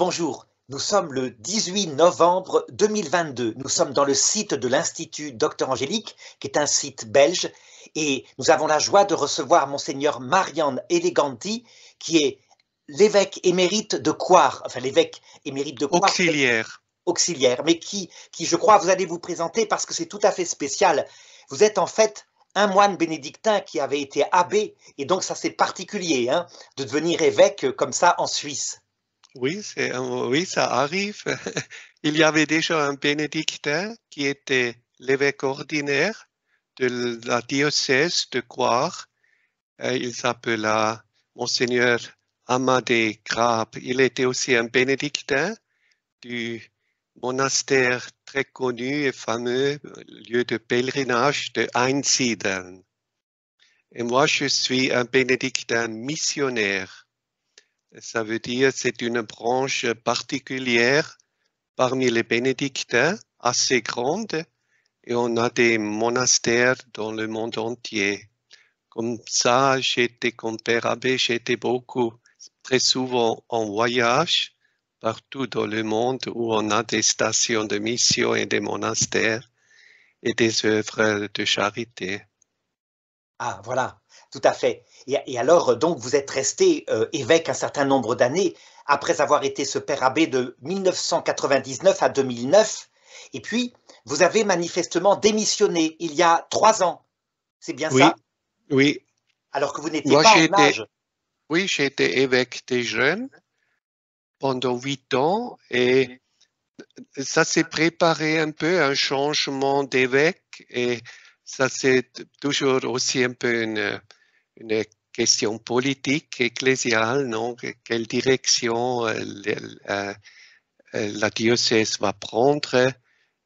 bonjour. Nous sommes le 18 novembre 2022. Nous sommes dans le site de l'Institut Docteur Angélique, qui est un site belge, et nous avons la joie de recevoir Monseigneur Marian Eleganti, qui est l'évêque émérite de Coire, enfin l'évêque émérite de Coire. Auxiliaire, mais qui, je crois, vous allez vous présenter parce que c'est tout à fait spécial. Vous êtes en fait un moine bénédictin qui avait été abbé, et donc ça c'est particulier hein, de devenir évêque comme ça en Suisse. Oui, oui, ça arrive. Il y avait déjà un bénédictin qui était l'évêque ordinaire de la diocèse de Coire. Il s'appela Monseigneur Amadé Grab. Il était aussi un bénédictin du monastère très connu et fameux, lieu de pèlerinage de Einsiedeln. Et moi, je suis un bénédictin missionnaire. Ça veut dire que c'est une branche particulière parmi les bénédictins, assez grande, et on a des monastères dans le monde entier. Comme ça, j'étais comme père abbé, j'étais très souvent en voyage, partout dans le monde où on a des stations de mission et des monastères et des œuvres de charité. Ah, voilà, tout à fait. Et alors, donc, vous êtes resté évêque un certain nombre d'années, après avoir été ce père abbé de 1999 à 2009, et puis vous avez manifestement démissionné il y a 3 ans. C'est bien ça? Oui. Alors que vous n'étiez pas en âge. Oui, j'ai été évêque des jeunes pendant 8 ans et ça s'est préparé un peu, un changement d'évêque et ça c'est toujours aussi un peu une question politique, ecclésiale, non? Quelle direction la diocèse va prendre.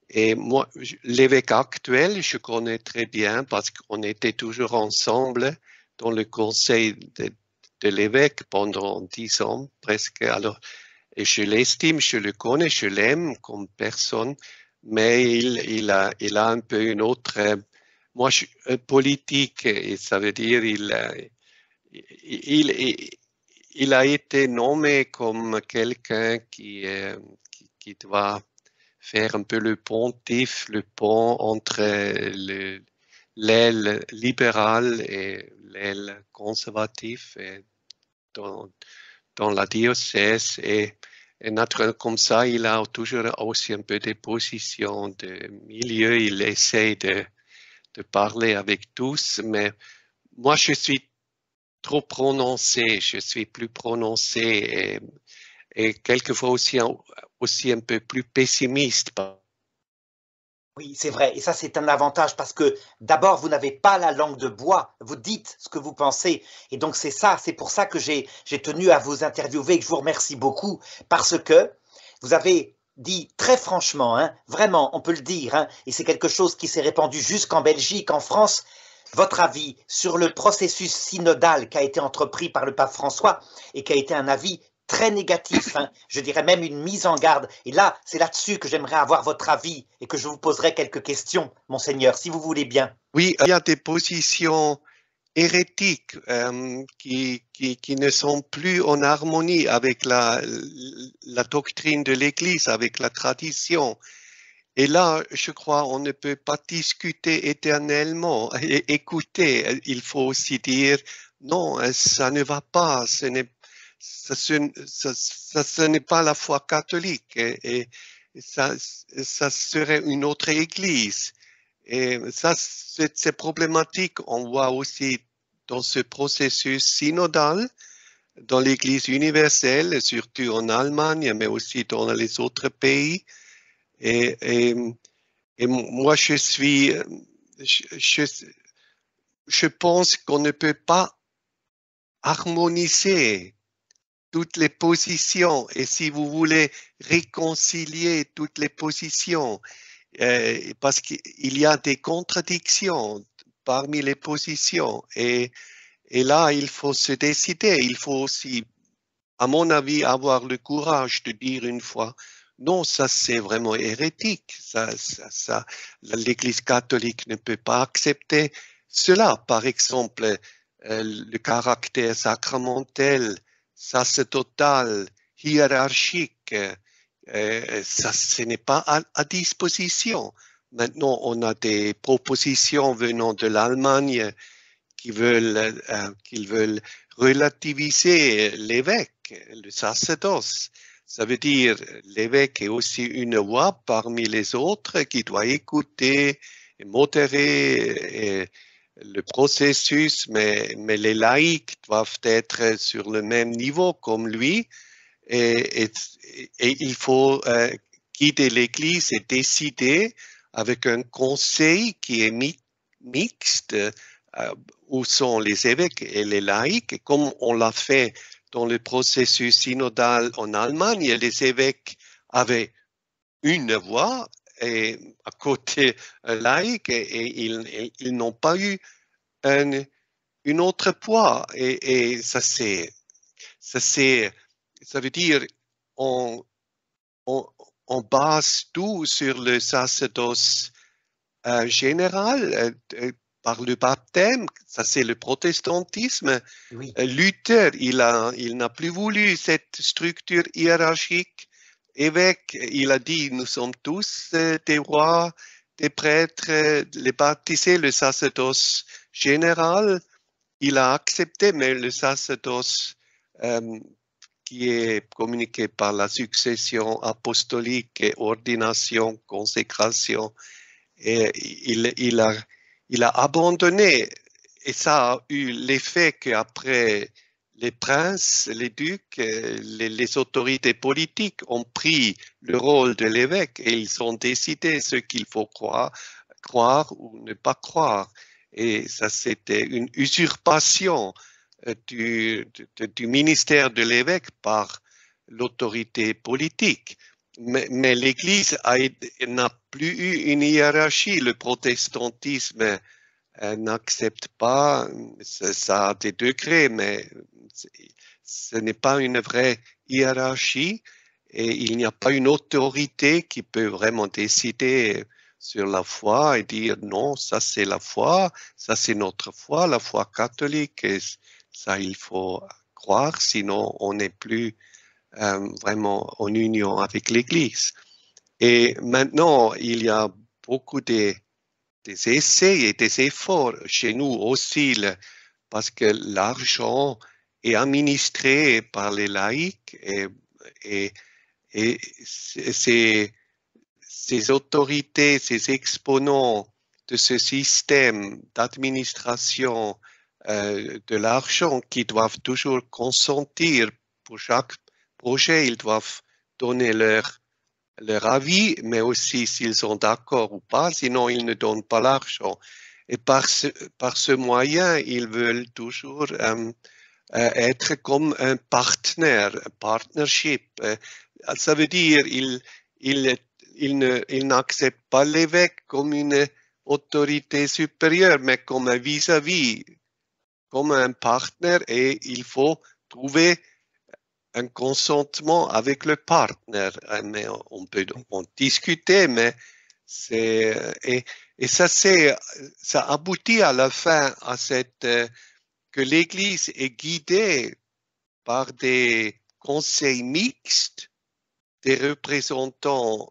Et moi, l'évêque actuel, je connais très bien parce qu'on était toujours ensemble dans le conseil de l'évêque pendant 10 ans presque. Alors, et je l'estime, je le connais, je l'aime comme personne, mais il a un peu une autre, politique, et ça veut dire il a été nommé comme quelqu'un qui doit faire un peu le pontif, le pont entre l'aile libérale et l'aile conservative dans la diocèse. Et naturellement, comme ça, il a toujours aussi un peu des positions de milieu. Il essaie de parler avec tous, mais moi, je suis trop prononcé, je suis plus prononcé et quelquefois aussi un peu plus pessimiste. Oui, c'est vrai. Et ça, c'est un avantage parce que d'abord, vous n'avez pas la langue de bois. Vous dites ce que vous pensez. Et donc, c'est pour ça que j'ai tenu à vous interviewer et que je vous remercie beaucoup parce que vous avez dit très franchement, hein, vraiment, on peut le dire, hein, et c'est quelque chose qui s'est répandu jusqu'en Belgique, en France, votre avis sur le processus synodal qui a été entrepris par le pape François et qui a été un avis très négatif, hein, je dirais même une mise en garde. Et là, c'est là-dessus que j'aimerais avoir votre avis et que je vous poserai quelques questions, Monseigneur, si vous voulez bien. Oui, il y a des positions hérétiques qui ne sont plus en harmonie avec la doctrine de l'Église, avec la tradition. Et là, je crois, on ne peut pas discuter éternellement et écouter. Il faut aussi dire, non, ça ne va pas, ce n'est pas la foi catholique et ça serait une autre Église. Et ça, c'est problématique. On voit aussi dans ce processus synodal, dans l'Église universelle, surtout en Allemagne, mais aussi dans les autres pays. Et moi, je pense qu'on ne peut pas harmoniser toutes les positions. Et si vous voulez réconcilier toutes les positions, parce qu'il y a des contradictions parmi les positions. Et là, il faut se décider. Il faut aussi, à mon avis, avoir le courage de dire une fois, non, ça c'est vraiment hérétique. L'Église catholique ne peut pas accepter cela. Par exemple, le caractère sacramentel, sacerdotal, hiérarchique évêques. Ça, ce n'est pas à disposition. Maintenant, on a des propositions venant de l'Allemagne qui veulent relativiser l'évêque, le sacerdoce. Ça veut dire l'évêque est aussi une voix parmi les autres qui doit écouter et modérer le processus, mais les laïcs doivent être sur le même niveau comme lui et il faut guider l'Église et décider avec un conseil qui est mixte où sont les évêques et les laïcs, et comme on l'a fait dans le processus synodal en Allemagne, les évêques avaient une voix et à côté un laïc et ils n'ont pas eu une autre voix et ça veut dire on base tout sur le sacerdoce général par le baptême, ça c'est le protestantisme. Oui. Luther, il n'a plus voulu cette structure hiérarchique. Évêque, il a dit, nous sommes tous des rois, des prêtres, les baptisés, le sacerdoce général, il a accepté, mais le sacerdoce qui est communiqué par la succession apostolique et ordination, consécration, et il a abandonné, et ça a eu l'effet qu'après les princes, les ducs, les autorités politiques ont pris le rôle de l'évêque et ils ont décidé ce qu'il faut croire ou ne pas croire. Et ça, c'était une usurpation du ministère de l'évêque par l'autorité politique. Mais l'Église n'a plus eu une hiérarchie. Le protestantisme n'accepte pas, ça a des degrés, mais ce n'est pas une vraie hiérarchie et il n'y a pas une autorité qui peut vraiment décider sur la foi et dire non, ça c'est la foi, ça c'est notre foi, la foi catholique, et ça il faut croire, sinon on n'est plus vraiment en union avec l'Église. Et maintenant, il y a beaucoup des essais et des efforts chez nous aussi, parce que l'argent est administré par les laïcs et ces autorités, ces exponents de ce système d'administration de l'argent qui doivent toujours consentir pour chaque projet, ils doivent donner leur avis, mais aussi s'ils sont d'accord ou pas, sinon ils ne donnent pas l'argent. Et par ce moyen, ils veulent toujours être comme un partenaire, un partnership. Ça veut dire ils n'acceptent pas l'évêque comme une autorité supérieure, mais comme un vis-à-vis, comme un partenaire, et il faut trouver un consentement avec le partenaire. Mais on peut en discuter, mais et ça aboutit à la fin à que l'Église est guidée par des conseils mixtes, des représentants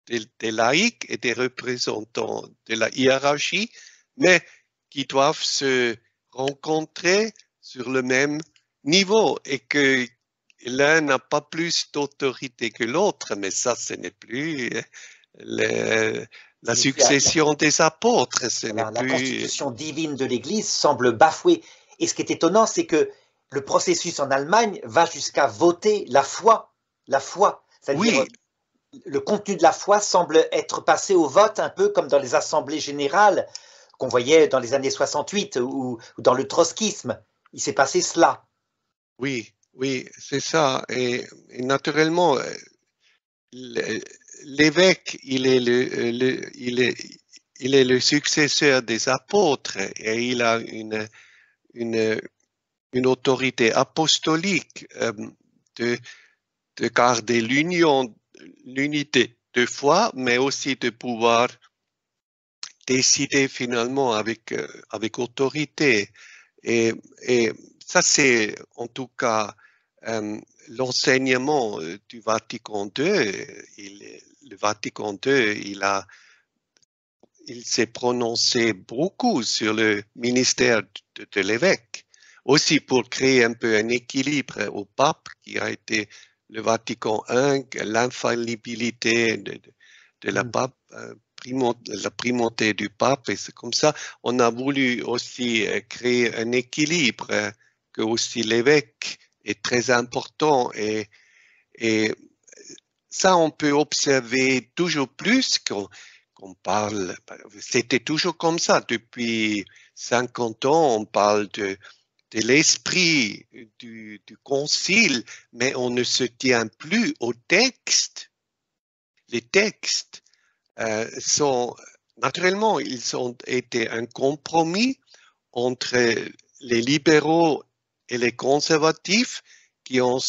des laïcs et des représentants de la hiérarchie, mais qui doivent se rencontrer sur le même niveau et que l'un n'a pas plus d'autorité que l'autre, mais ça, ce n'est plus la succession des apôtres. La constitution divine de l'Église semble bafouée. Et ce qui est étonnant, c'est que le processus en Allemagne va jusqu'à voter la foi. La foi. C'est-à-dire, oui, le contenu de la foi semble être passé au vote un peu comme dans les assemblées générales qu'on voyait dans les années 68 ou dans le trotskisme. Il s'est passé cela. Oui, oui, c'est ça. Et naturellement, l'évêque, il est le successeur des apôtres et il a une autorité apostolique de garder l'unité de foi, mais aussi de pouvoir décider finalement avec autorité. Et ça, c'est en tout cas l'enseignement du Vatican II, le Vatican II, il s'est prononcé beaucoup sur le ministère de l'évêque, aussi pour créer un peu un équilibre au pape qui a été le Vatican I, l'infaillibilité de la pape, la primauté du pape, et c'est comme ça, on a voulu aussi créer un équilibre, que aussi l'évêque est très important et ça, on peut observer toujours plus qu'on parle. C'était toujours comme ça. Depuis 50 ans, on parle de l'esprit du concile, mais on ne se tient plus au texte. Les textes sont, naturellement, ils ont été un compromis entre les libéraux et les conservatifs qui ont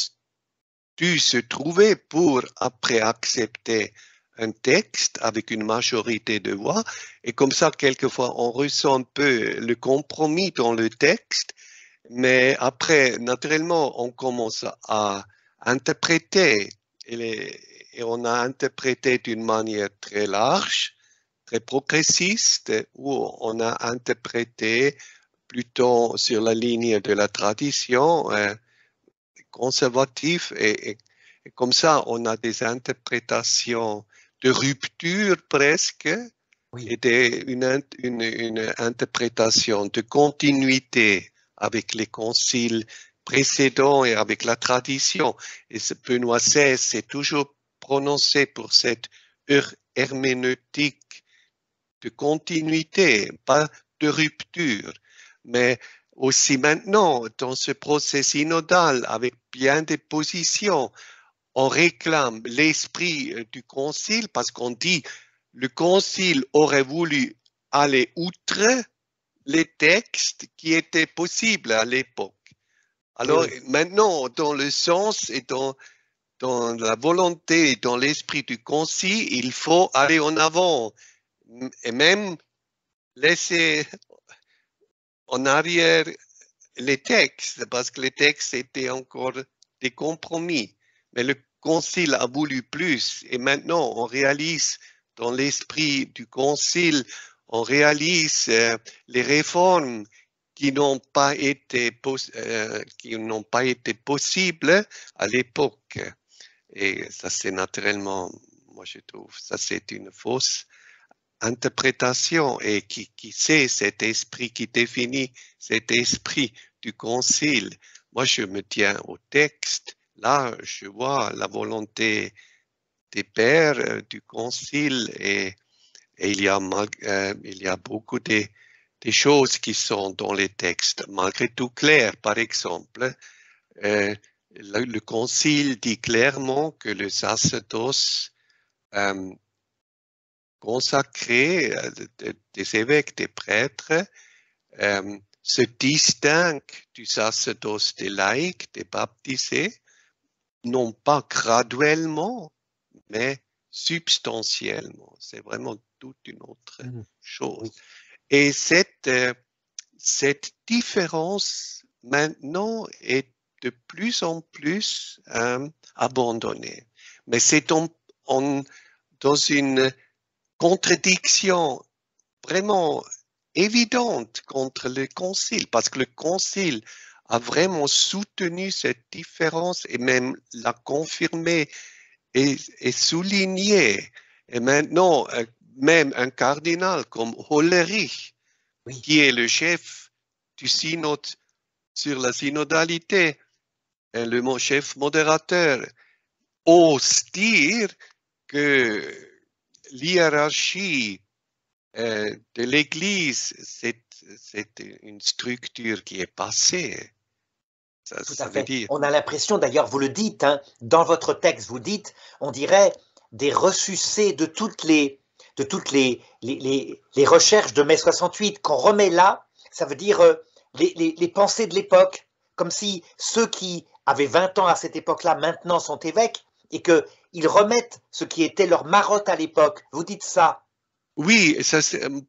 dû se trouver pour après accepter un texte avec une majorité de voix. Et comme ça, quelquefois, on ressent un peu le compromis dans le texte, mais après, naturellement, on commence à interpréter et on a interprété d'une manière très large, très progressiste, où on a interprété plutôt sur la ligne de la tradition conservative et comme ça, on a des interprétations de rupture presque et une interprétation de continuité avec les conciles précédents et avec la tradition. Et Benoît XVI s'est toujours prononcé pour cette herméneutique de continuité, pas de rupture. Mais aussi maintenant, dans ce procès synodal, avec bien des positions, on réclame l'esprit du concile parce qu'on dit le concile aurait voulu aller outre les textes qui étaient possibles à l'époque. Alors maintenant, dans le sens et dans la volonté, dans l'esprit du concile, il faut aller en avant et même laisser en arrière les textes, parce que les textes étaient encore des compromis. Mais le concile a voulu plus et maintenant on réalise dans l'esprit du concile, on réalise les réformes qui n'ont pas été possibles à l'époque. Et ça c'est naturellement, moi je trouve, ça c'est une fausse interprétation et qui sait cet esprit, qui définit cet esprit du concile. Moi, je me tiens au texte. Là, je vois la volonté des pères du concile et il y a beaucoup des choses qui sont dans les textes, malgré tout claires. Par exemple, le concile dit clairement que le sacerdoce consacré, des évêques, des prêtres, se distinguent du sacerdoce des laïcs, des baptisés, non pas graduellement, mais substantiellement. C'est vraiment toute une autre chose. Et cette différence maintenant est de plus en plus abandonnée. Mais c'est dans une contradiction vraiment évidente contre le concile, parce que le concile a vraiment soutenu cette différence et même l'a confirmé et souligné. Et maintenant, même un cardinal comme Hollerich, qui est le chef du synode sur la synodalité, le chef modérateur, ose dire que l'hiérarchie de l'Église, c'est une structure qui est passée. Tout à fait. On a l'impression, d'ailleurs, vous le dites, hein, dans votre texte, vous dites, on dirait des ressucés de toutes les recherches de mai 68 qu'on remet là, ça veut dire les pensées de l'époque, comme si ceux qui avaient 20 ans à cette époque-là, maintenant sont évêques, et qu'ils remettent ce qui était leur marotte à l'époque. Vous dites ça? Oui,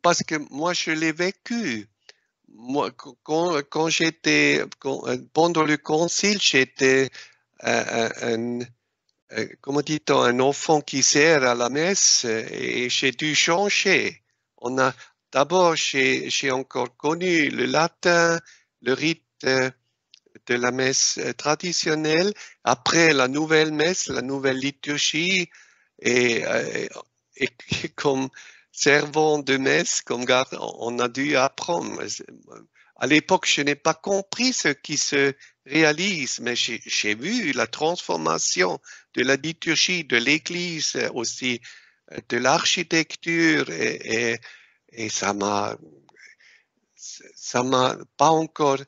parce que moi, je l'ai vécu. Moi, quand pendant le concile, j'étais comment dit-on, un enfant qui sert à la messe et j'ai dû changer. D'abord, j'ai encore connu le latin, le rite de la messe traditionnelle, après la nouvelle messe, la nouvelle liturgie, et comme servant de messe, comme garde, on a dû apprendre. À l'époque, je n'ai pas compris ce qui se réalise, mais j'ai vu la transformation de la liturgie, de l'Église, aussi de l'architecture, et ça m'a pas encore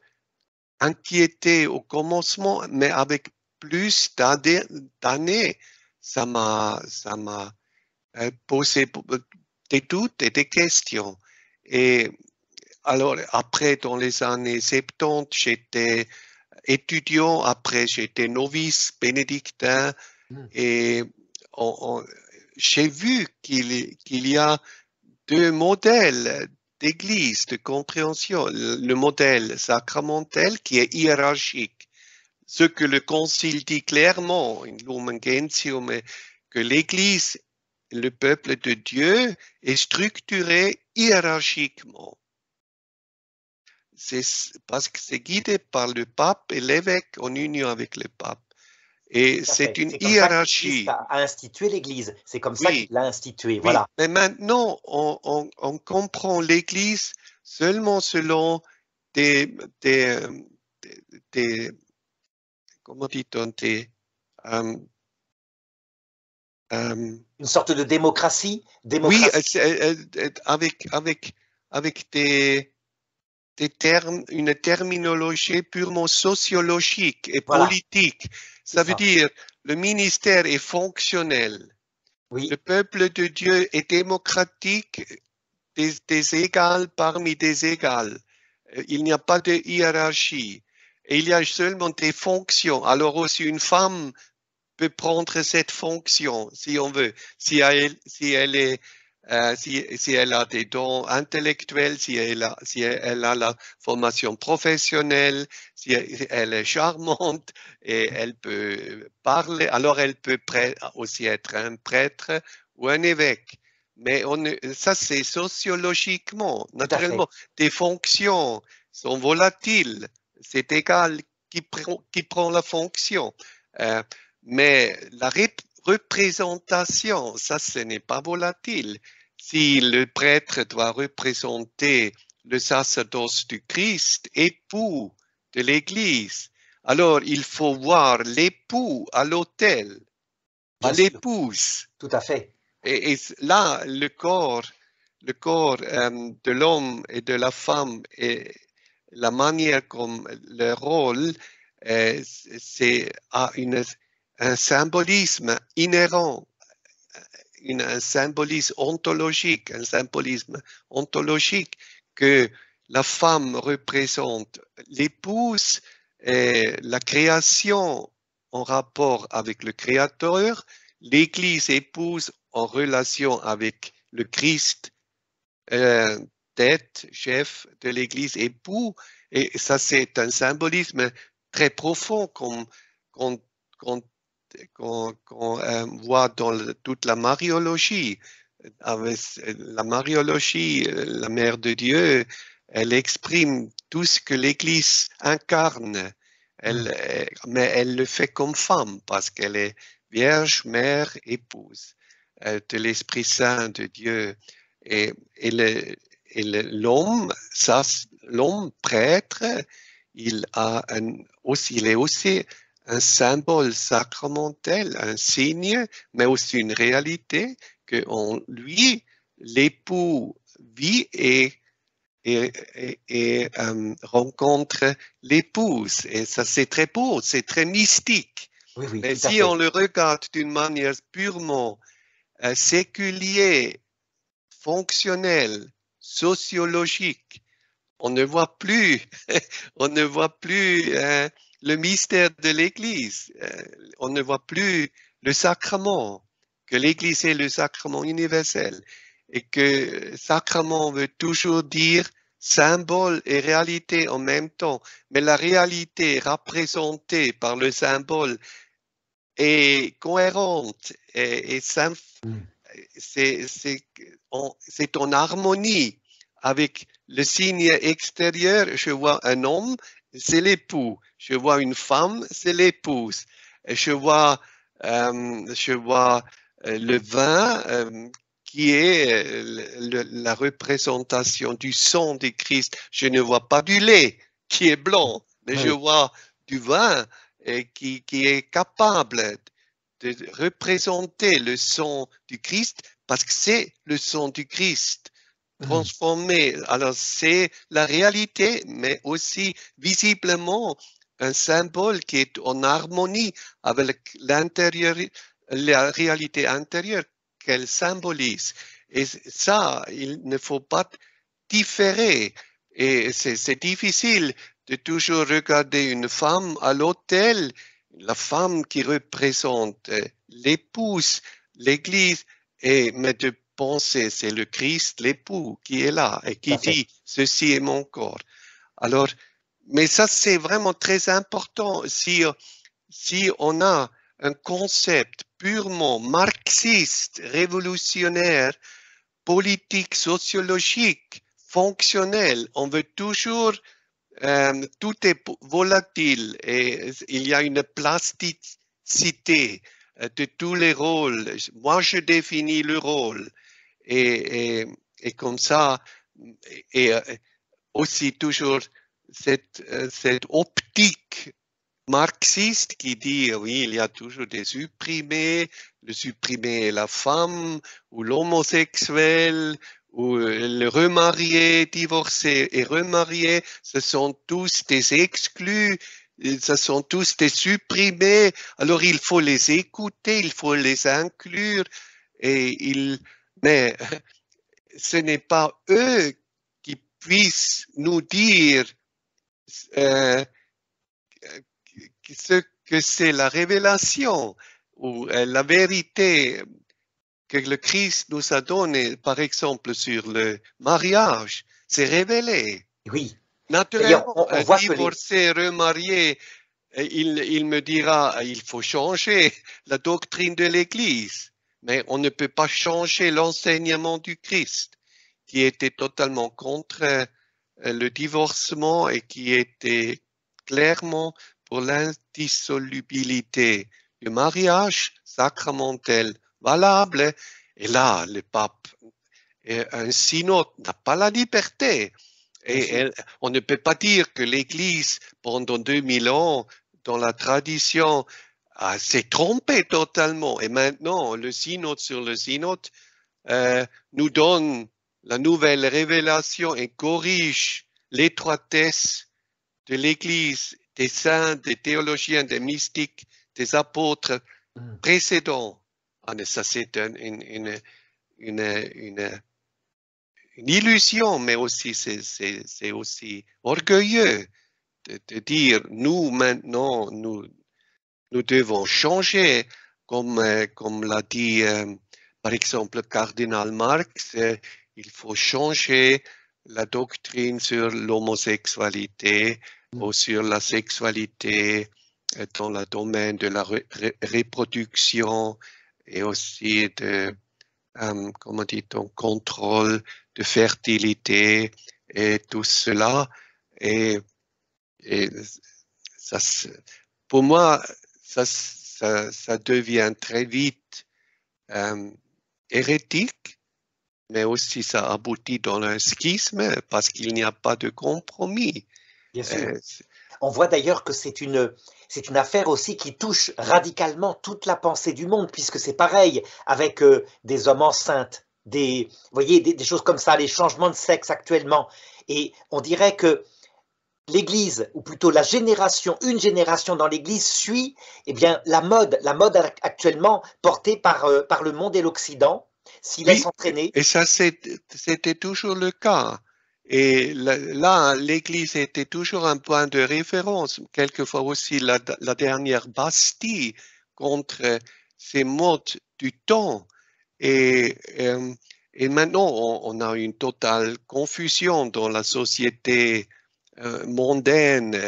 inquiété au commencement, mais avec plus d'années, ça m'a posé des doutes et des questions. Et alors, après, dans les années 70, j'étais étudiant, après j'étais novice bénédictin, et j'ai vu qu'il y a deux modèles d'église, de compréhension. Le modèle sacramentel qui est hiérarchique. Ce que le Concile dit clairement, in Lumen Gentium, est que l'Église, le peuple de Dieu, est structuré hiérarchiquement. C'est parce que c'est guidé par le pape et l'évêque en union avec le pape. Et c'est une hiérarchie. C'est comme ça qu'il a institué l'Église. C'est comme ça qu'il l'a institué. Oui. Voilà. Mais maintenant, on comprend l'Église seulement selon des comment dit-on, une sorte de démocratie. Oui, avec des termes, une terminologie purement sociologique et politique. Ça veut dire le ministère est fonctionnel. Oui. Le peuple de Dieu est démocratique, des égales parmi des égales. Il n'y a pas de hiérarchie. Et il y a seulement des fonctions. Alors aussi une femme peut prendre cette fonction si on veut. Si elle a des dons intellectuels, si elle a la formation professionnelle, si elle est charmante et elle peut parler, alors elle peut aussi être un prêtre ou un évêque. Mais ça, c'est sociologiquement. Naturellement, des fonctions sont volatiles. C'est égal qui prend la fonction. Mais la représentation, ça, ce n'est pas volatile. Si le prêtre doit représenter le sacerdoce du Christ, époux de l'Église, alors il faut voir l'époux à l'autel, pas l'épouse. Tout à fait. Et là, le corps de l'homme et de la femme et la manière comme le rôle, c'est un symbolisme inhérent, un symbolisme ontologique que la femme représente l'épouse, la création en rapport avec le Créateur, l'Église épouse en relation avec le Christ, tête, chef de l'Église, époux, et ça c'est un symbolisme très profond qu'on voit dans toute la mariologie. Avec la mariologie, la Mère de Dieu, elle exprime tout ce que l'Église incarne, mais elle le fait comme femme parce qu'elle est vierge, mère, épouse de l'Esprit Saint de Dieu. Et l'homme, l'homme prêtre, il est aussi un symbole sacramentel, un signe, mais aussi une réalité que lui, l'époux vit et rencontre l'épouse. Et ça, c'est très beau, c'est très mystique. Oui, mais si on le regarde d'une manière purement séculière, fonctionnelle, sociologique, on ne voit plus, le mystère de l'Église. On ne voit plus le sacrement, que l'Église est le sacrement universel et que sacrement veut toujours dire symbole et réalité en même temps, mais la réalité représentée par le symbole est cohérente et c'est en harmonie avec le signe extérieur. Je vois un homme, c'est l'époux. Je vois une femme, c'est l'épouse. Je vois le vin qui est la représentation du sang du Christ. Je ne vois pas du lait qui est blanc, mais je vois du vin qui est capable de représenter le sang du Christ parce que c'est le sang du Christ transformé. Alors c'est la réalité, mais aussi visiblement un symbole qui est en harmonie avec l'intérieur, la réalité intérieure qu'elle symbolise. Et ça, il ne faut pas différer. Et c'est difficile de toujours regarder une femme à l'autel, la femme qui représente l'épouse, l'Église, mais de penser c'est le Christ, l'époux, qui est là et qui dit ceci est mon corps. Alors, mais ça c'est vraiment très important si on a un concept purement marxiste, révolutionnaire, politique, sociologique, fonctionnel, on veut toujours tout est volatile et il y a une plasticité de tous les rôles. Moi, je définis le rôle et comme ça, et aussi toujours cette optique marxiste qui dit oui, il y a toujours des supprimés, le supprimé est la femme ou l'homosexuel ou le remarié, divorcé et remarié, ce sont tous des exclus, ce sont tous des supprimés, alors il faut les écouter, il faut les inclure, mais ce n'est pas eux qui puissent nous dire ce que c'est la révélation ou la vérité que le Christ nous a donnée, par exemple, sur le mariage, c'est révélé. Oui. Naturellement, On un voit divorcé, remarié, il me dira, il faut changer la doctrine de l'Église, mais on ne peut pas changer l'enseignement du Christ, qui était totalement contre le divorcement et qui était clairement pour l'indissolubilité du mariage sacramentel valable. Et là, le pape, un synode n'a pas la liberté. Et on ne peut pas dire que l'Église, pendant 2000 ans, dans la tradition, s'est trompée totalement. Et maintenant, le synode sur le synode nous donne la nouvelle révélation et corrige l'étroitesse de l'Église, des saints, des théologiens, des mystiques, des apôtres précédents. Ça, c'est une illusion, mais aussi c'est aussi orgueilleux de dire nous maintenant nous devons changer comme l'a dit par exemple le cardinal Marx, il faut changer la doctrine sur l'homosexualité ou sur la sexualité dans le domaine de la reproduction et aussi de comment dit-on, contrôle de fertilité et tout cela. Et ça, pour moi, ça devient très vite hérétique, mais aussi ça aboutit dans un schisme parce qu'il n'y a pas de compromis. Bien sûr. On voit d'ailleurs que c'est une affaire aussi qui touche radicalement toute la pensée du monde, puisque c'est pareil avec des hommes enceintes, vous voyez, des choses comme ça, les changements de sexe actuellement. Et on dirait que l'Église, ou plutôt une génération dans l'Église suit bien, la mode actuellement portée par le monde et l'Occident, s'y laisse entraîner. Et ça, c'était toujours le cas. Et là, l'Église était toujours un point de référence, quelquefois aussi la dernière Bastille contre ces modes du temps. Et Et maintenant, on a une totale confusion dans la société mondaine.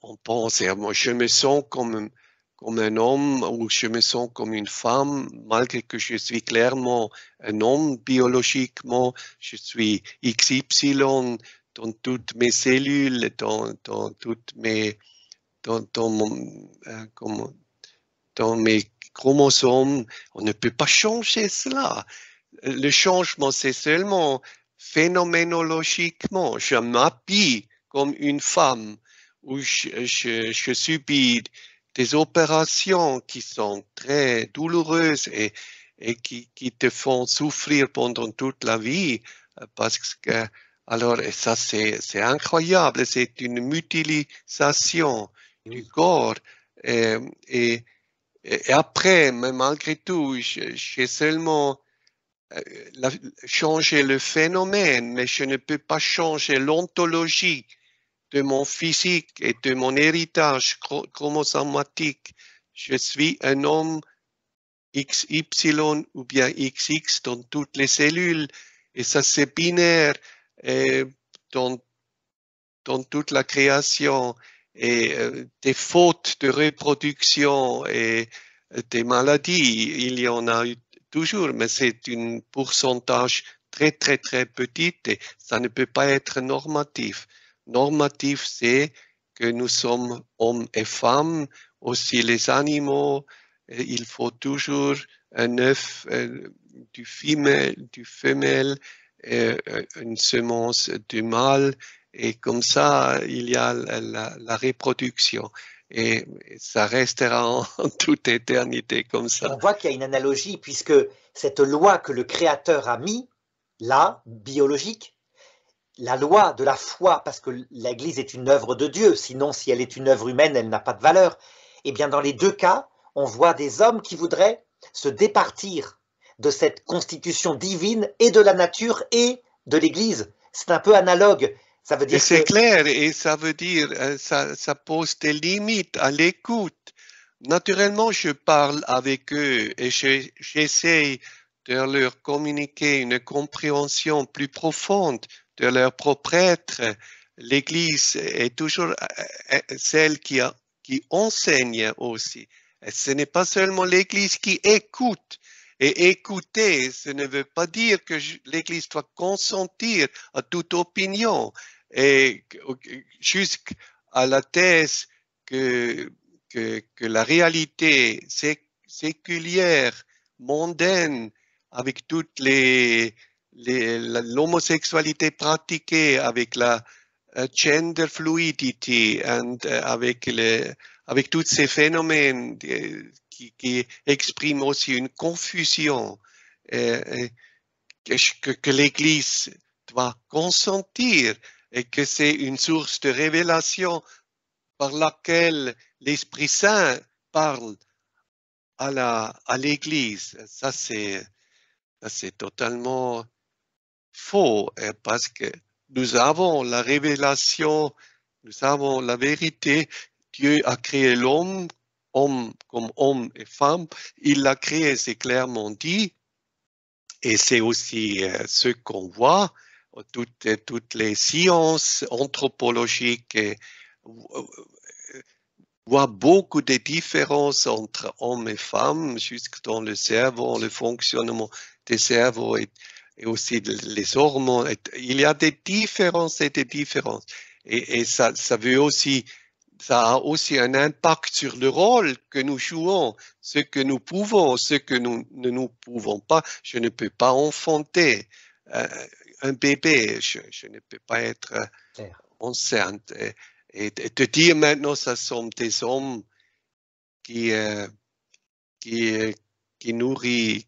On pense, moi, je me sens comme un homme ou je me sens comme une femme, malgré que je suis clairement un homme biologiquement, je suis XY dans toutes mes cellules, dans toutes mes, dans dans mes chromosomes. On ne peut pas changer cela. Le changement, c'est seulement phénoménologiquement. Je m'habille comme une femme ou je subis des opérations qui sont très douloureuses et qui te font souffrir pendant toute la vie parce que alors ça c'est incroyable, c'est une mutilisation du corps et, et après, mais malgré tout, j'ai seulement changer le phénomène, mais je ne peux pas changer l'ontologie de mon physique et de mon héritage chromosomatique. Je suis un homme XY ou bien XX dans toutes les cellules et ça c'est binaire dans, dans toute la création et des fautes de reproduction et des maladies, il y en a eu toujours, mais c'est un pourcentage très, très, très petit et ça ne peut pas être normatif. Normatif, c'est que nous sommes hommes et femmes, aussi les animaux, il faut toujours un œuf du femelle, une semence du mâle, et comme ça, il y a la reproduction. Et ça restera en toute éternité comme ça. On voit qu'il y a une analogie puisque cette loi que le Créateur a mis, là, biologique, la loi de la foi, parce que l'Église est une œuvre de Dieu, sinon si elle est une œuvre humaine, elle n'a pas de valeur. Eh bien, dans les deux cas, on voit des hommes qui voudraient se départir de cette constitution divine et de la nature et de l'Église. C'est un peu analogue. Ça veut dire c'est clair, et ça veut dire, ça pose des limites à l'écoute. Naturellement, je parle avec eux et j'essaie de leur communiquer une compréhension plus profonde de leur propre être. L'Église est toujours celle qui enseigne aussi. Et ce n'est pas seulement l'Église qui écoute. Et écouter, ce ne veut pas dire que l'Église doit consentir à toute opinion et jusqu'à la thèse que la réalité séculière, mondaine, avec toute l'homosexualité pratiquée, avec la gender fluidity, avec tous ces phénomènes qui expriment aussi une confusion, que l'Église doit consentir et que c'est une source de révélation par laquelle l'Esprit Saint parle à l'Église. Ça, c'est totalement faux parce que nous avons la révélation, nous avons la vérité. Dieu a créé l'homme, homme comme homme et femme. Il l'a créé, c'est clairement dit. Et c'est aussi ce qu'on voit, toutes les sciences anthropologiques voient beaucoup de différences entre hommes et femmes, jusque dans le cerveau, le fonctionnement des cerveaux et aussi les hormones. Il y a des différences et des différences. Et ça veut aussi, ça a aussi un impact sur le rôle que nous jouons, ce que nous pouvons, ce que nous ne pouvons pas. Je ne peux pas enfanter un bébé, je ne peux pas être enceinte. Et te dire maintenant, ce sont des hommes qui nourrit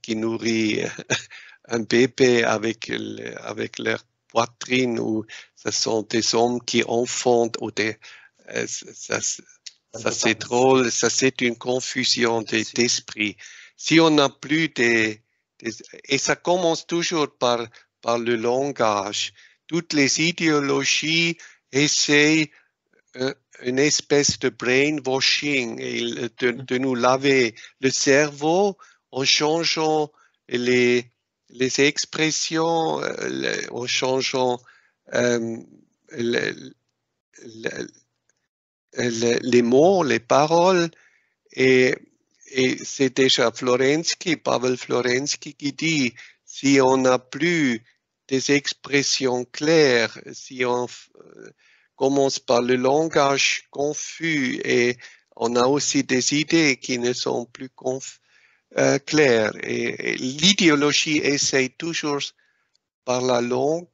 un bébé avec leur poitrine, ou ce sont des hommes qui enfantent, ou ça c'est drôle, ça c'est une confusion d'esprit. Si on n'a plus et ça commence toujours par le langage. Toutes les idéologies essayent une espèce de brainwashing, de nous laver le cerveau en changeant les les expressions en changeant les mots, les paroles. Et c'est déjà Pavel Florensky qui dit, si on n'a plus des expressions claires, si on commence par le langage confus et on a aussi des idées qui ne sont plus claires. Et l'idéologie essaye toujours par la langue,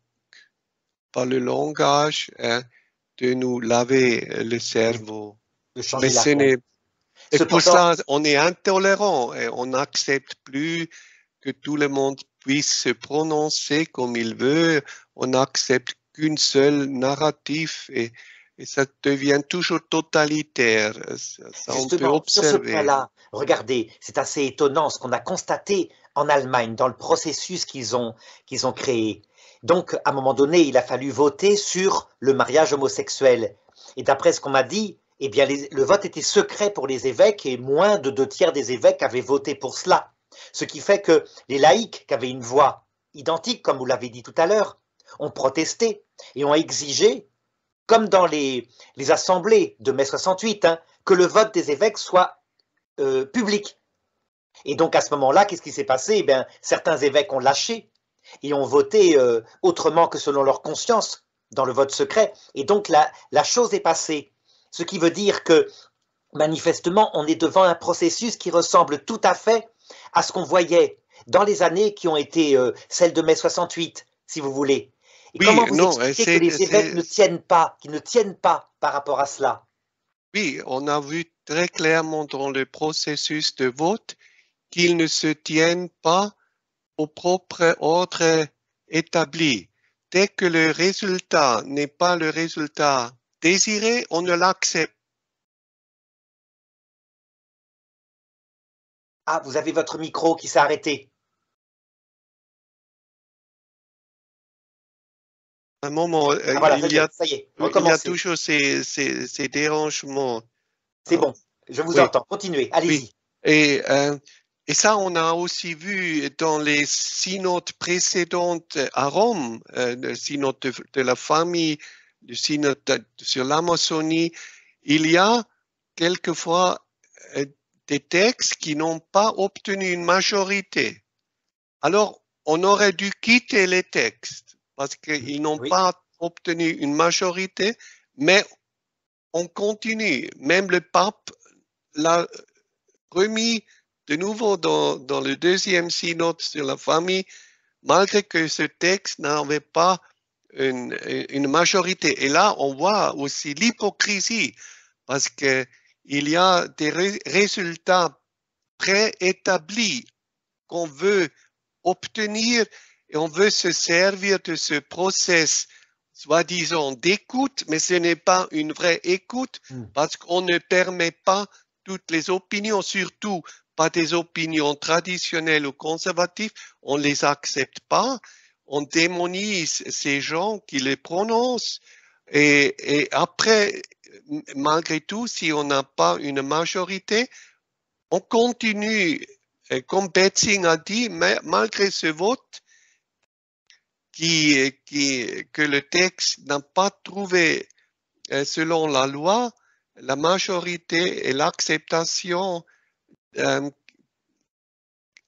par le langage, de nous laver le cerveau. De changer Mais la ce donne. n'est Et pour Cependant, ça, on est intolérant et on n'accepte plus que tout le monde puisse se prononcer comme il veut. On n'accepte qu'une seule narrative et ça devient toujours totalitaire. Ça, on peut justement, sur ce observer. point-là, regardez, c'est assez étonnant ce qu'on a constaté en Allemagne dans le processus qu'ils ont créé. Donc, à un moment donné, il a fallu voter sur le mariage homosexuel. Et d'après ce qu'on m'a dit, eh bien, le vote était secret pour les évêques et moins de 2 tiers des évêques avaient voté pour cela. Ce qui fait que les laïcs, qui avaient une voix identique, comme vous l'avez dit tout à l'heure, ont protesté et ont exigé, comme dans les assemblées de mai 68, hein, que le vote des évêques soit public. Et donc à ce moment-là, qu'est-ce qui s'est passé? Eh bien, certains évêques ont lâché et ont voté autrement que selon leur conscience dans le vote secret. Et donc la chose est passée. Ce qui veut dire que manifestement, on est devant un processus qui ressemble tout à fait à ce qu'on voyait dans les années qui ont été celles de mai 68, si vous voulez. Et Oui, comment vous non, expliquez que les évêques ne tiennent pas, qu'ils ne tiennent pas par rapport à cela? oui, on a vu très clairement dans le processus de vote qu'ils ne se tiennent pas au propre ordre établi. Dès que le résultat n'est pas le résultat désiré, on ne l'accepte. Ah, vous avez votre micro qui s'est arrêté. Un moment, Ah voilà, ça y est, il y a recommencez. toujours ces dérangements. C'est bon, je vous Oui, entends. Continuez, oui. allez-y. Et ça, on a aussi vu dans les synodes précédentes à Rome, le synode de la famille, le synode sur l'Amazonie, il y a quelquefois des textes qui n'ont pas obtenu une majorité. Alors, on aurait dû quitter les textes parce qu'ils n'ont Oui, pas obtenu une majorité, mais on continue. Même le pape l'a remis de nouveau dans le deuxième synode sur la famille, malgré que ce texte n'avait pas une majorité. Et là, on voit aussi l'hypocrisie, parce qu'il y a des résultats préétablis qu'on veut obtenir et on veut se servir de ce process, soi-disant d'écoute, mais ce n'est pas une vraie écoute parce qu'on ne permet pas toutes les opinions, surtout pas des opinions traditionnelles ou conservatives, on ne les accepte pas, on démonise ces gens qui les prononcent et après, malgré tout, si on n'a pas une majorité, on continue, comme Betzing a dit, mais malgré ce vote, que le texte n'a pas trouvé, selon la loi, la majorité et l'acceptation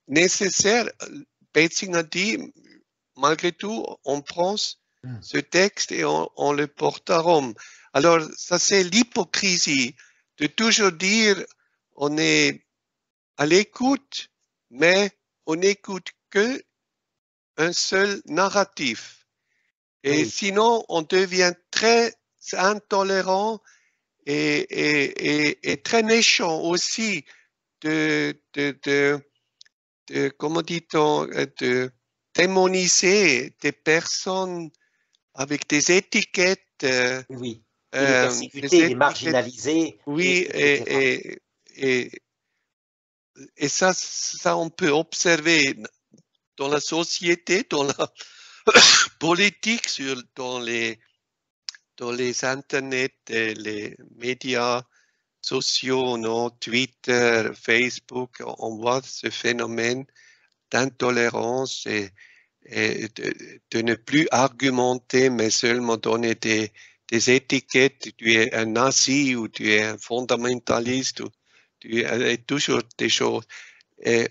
nécessaire. Betzing a dit, malgré tout, on prend ce texte et on le porte à Rome. Alors, ça c'est l'hypocrisie de toujours dire on est à l'écoute, mais on n'écoute que un seul narratif. Et oui. sinon, on devient très intolérant et très méchant aussi comment dit-on, de démoniser des personnes avec des étiquettes. Oui, et les persécuter, les marginaliser, Oui, etc. et ça, on peut observer dans la société, dans la politique, dans les internets, les médias sociaux, non, Twitter, Facebook, on voit ce phénomène d'intolérance et de ne plus argumenter, mais seulement donner des étiquettes. Tu es un nazi ou tu es un fondamentaliste, ou tu es toujours des choses. Et,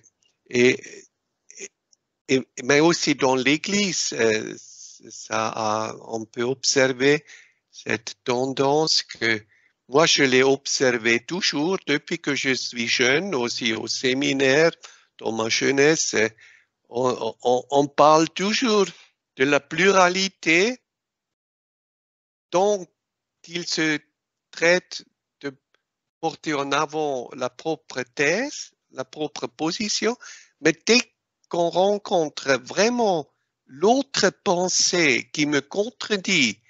mais aussi dans l'Église, on peut observer cette tendance que moi, je l'ai observé toujours depuis que je suis jeune, aussi au séminaire, dans ma jeunesse. On parle toujours de la pluralité dont il se traite de porter en avant la propre thèse, la propre position, mais dès qu'on rencontre vraiment l'autre pensée qui me contredit,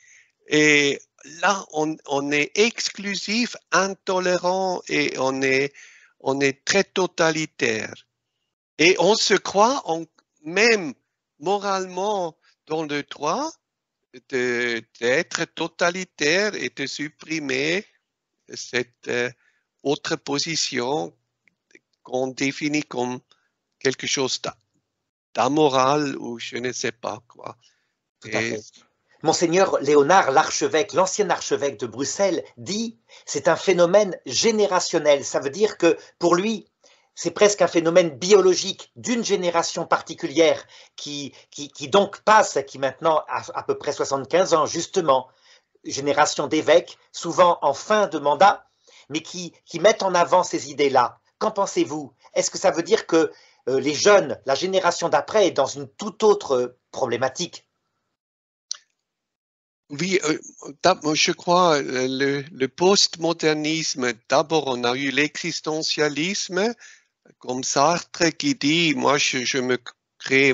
et là, on est exclusif, intolérant et on est très totalitaire. Et on se croit même moralement dans le droit d'être totalitaire et de supprimer cette autre position qu'on définit comme quelque chose d'amoral ou je ne sais pas quoi. Tout à fait. Monseigneur Léonard, l'archevêque, l'ancien archevêque de Bruxelles, dit c'est un phénomène générationnel. Ça veut dire que pour lui, c'est presque un phénomène biologique d'une génération particulière qui donc passe, qui maintenant a à peu près 75 ans, justement, génération d'évêques, souvent en fin de mandat, mais qui mettent en avant ces idées-là. Qu'en pensez-vous? Est-ce que ça veut dire que les jeunes, la génération d'après, est dans une toute autre problématique? Oui, je crois le postmodernisme, d'abord on a eu l'existentialisme, comme Sartre qui dit, moi je me crée